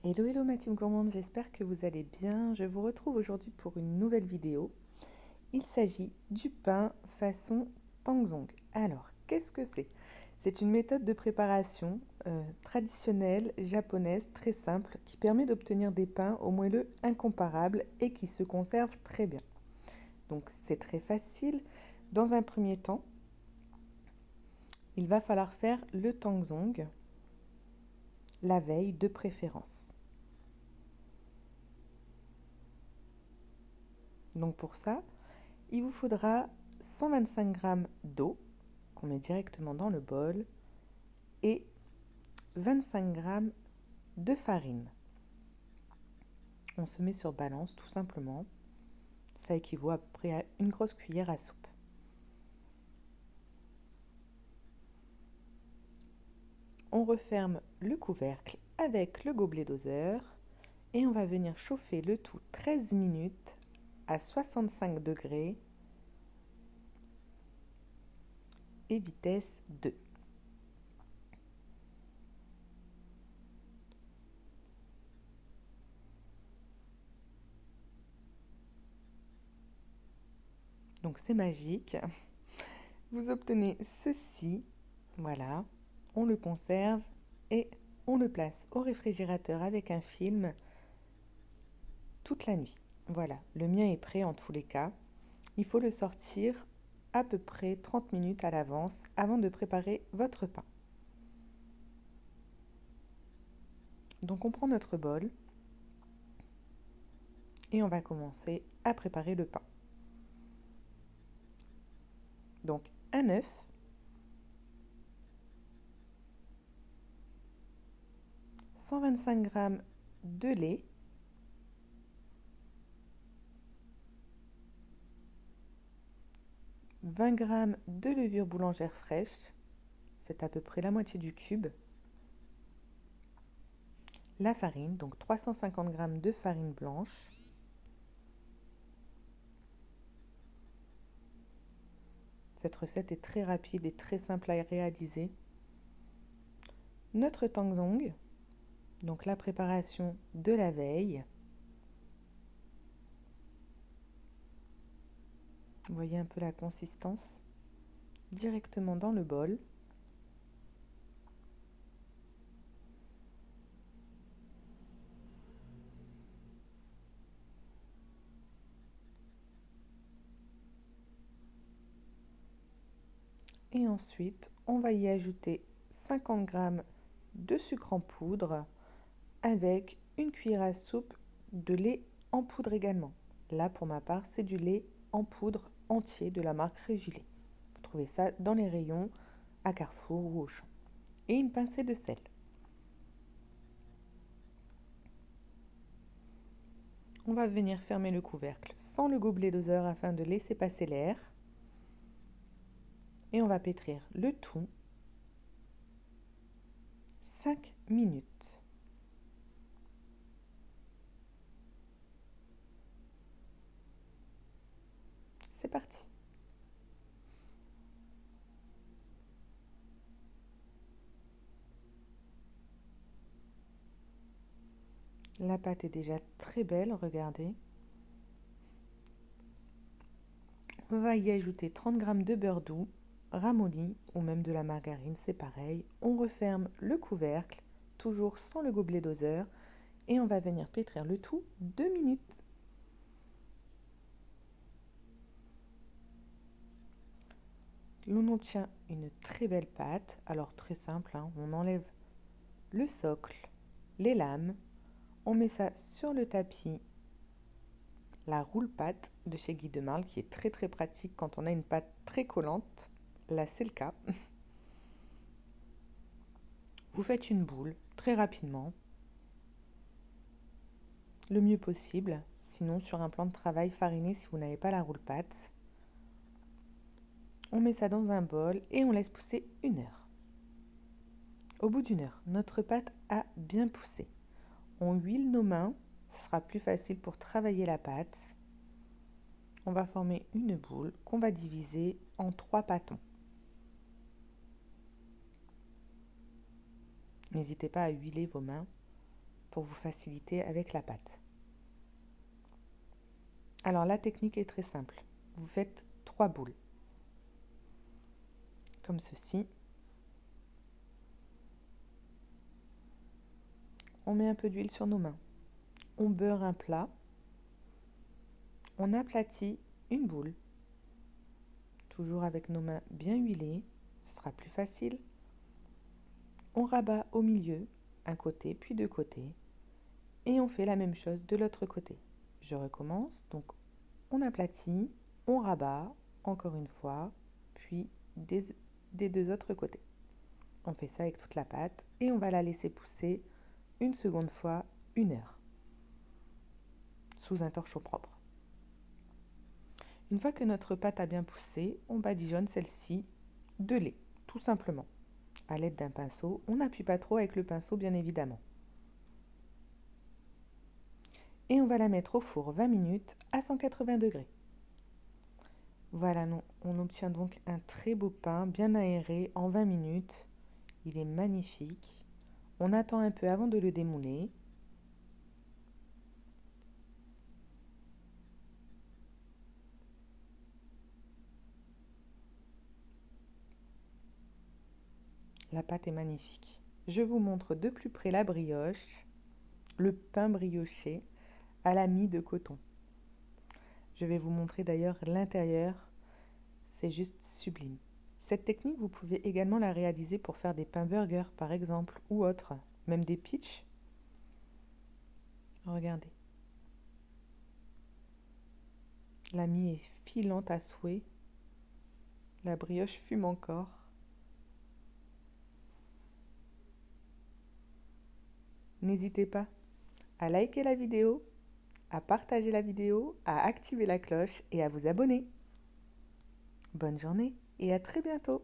Hello hello ma team gourmande, j'espère que vous allez bien. Je vous retrouve aujourd'hui pour une nouvelle vidéo. Il s'agit du pain façon Tangzong. Alors, qu'est-ce que c'est? C'est une méthode de préparation traditionnelle japonaise très simple qui permet d'obtenir des pains au moelleux incomparables et qui se conservent très bien. Donc c'est très facile. Dans un premier temps, il va falloir faire le Tangzong la veille de préférence. Donc pour ça, il vous faudra 125 g d'eau qu'on met directement dans le bol et 25 g de farine. On se met sur balance tout simplement. Ça équivaut à peu près à une grosse cuillère à soupe. On referme le couvercle avec le gobelet doseur et on va venir chauffer le tout 13 minutes à 65 degrés et vitesse 2. Donc c'est magique. Vous obtenez ceci. Voilà. On le conserve et on le place au réfrigérateur avec un film toute la nuit. Voilà, le mien est prêt en tous les cas. Il faut le sortir à peu près 30 minutes à l'avance avant de préparer votre pain. Donc on prend notre bol et on va commencer à préparer le pain. Donc un œuf, 125 g de lait, 20 g de levure boulangère fraîche, c'est à peu près la moitié du cube, la farine, donc 350 g de farine blanche, cette recette est très rapide et très simple à réaliser, notre tangzong, donc la préparation de la veille. Vous voyez un peu la consistance, directement dans le bol. Et ensuite, on va y ajouter 50 g de sucre en poudre avec une cuillère à soupe de lait en poudre également. Là, pour ma part, c'est du lait en poudre entier de la marque Régilet. Vous trouvez ça dans les rayons à Carrefour ou Auchan. Et une pincée de sel. On va venir fermer le couvercle sans le gobelet doseur afin de laisser passer l'air. Et on va pétrir le tout 5 minutes. C'est parti. La pâte est déjà très belle, regardez. On va y ajouter 30 g de beurre doux, ramolli ou même de la margarine, c'est pareil. On referme le couvercle, toujours sans le gobelet doseur, et on va venir pétrir le tout 2 minutes. L'on obtient une très belle pâte, alors très simple, hein. On enlève le socle, les lames, on met ça sur le tapis, la roule-pâte de chez Guy de Marle qui est très très pratique quand on a une pâte très collante. Là c'est le cas. Vous faites une boule très rapidement, le mieux possible, sinon sur un plan de travail fariné si vous n'avez pas la roule-pâte. On met ça dans un bol et on laisse pousser 1 heure. Au bout d'1 heure, notre pâte a bien poussé. On huile nos mains, ce sera plus facile pour travailler la pâte. On va former une boule qu'on va diviser en 3 pâtons. N'hésitez pas à huiler vos mains pour vous faciliter avec la pâte. Alors la technique est très simple. Vous faites 3 boules, comme ceci. On met un peu d'huile sur nos mains. On beurre un plat. On aplatit une boule, toujours avec nos mains bien huilées, ce sera plus facile. On rabat au milieu, un côté puis deux côtés, et on fait la même chose de l'autre côté. Je recommence, donc on aplatit, on rabat, encore une fois, puis des deux autres côtés. On fait ça avec toute la pâte et on va la laisser pousser une seconde fois 1 heure, sous un torchon propre. Une fois que notre pâte a bien poussé, on badigeonne celle-ci de lait, tout simplement. À l'aide d'un pinceau, on n'appuie pas trop avec le pinceau bien évidemment. Et on va la mettre au four 20 minutes à 180 degrés. Voilà, on obtient donc un très beau pain bien aéré en 20 minutes. Il est magnifique. On attend un peu avant de le démouler. La pâte est magnifique. Je vous montre de plus près la brioche, le pain brioché à la mie de coton. Je vais vous montrer d'ailleurs l'intérieur, c'est juste sublime. Cette technique, vous pouvez également la réaliser pour faire des pains burgers par exemple, ou autres, même des pitchs. Regardez. La mie est filante à souhait. La brioche fume encore. N'hésitez pas à liker la vidéo, à partager la vidéo, à activer la cloche et à vous abonner. Bonne journée et à très bientôt!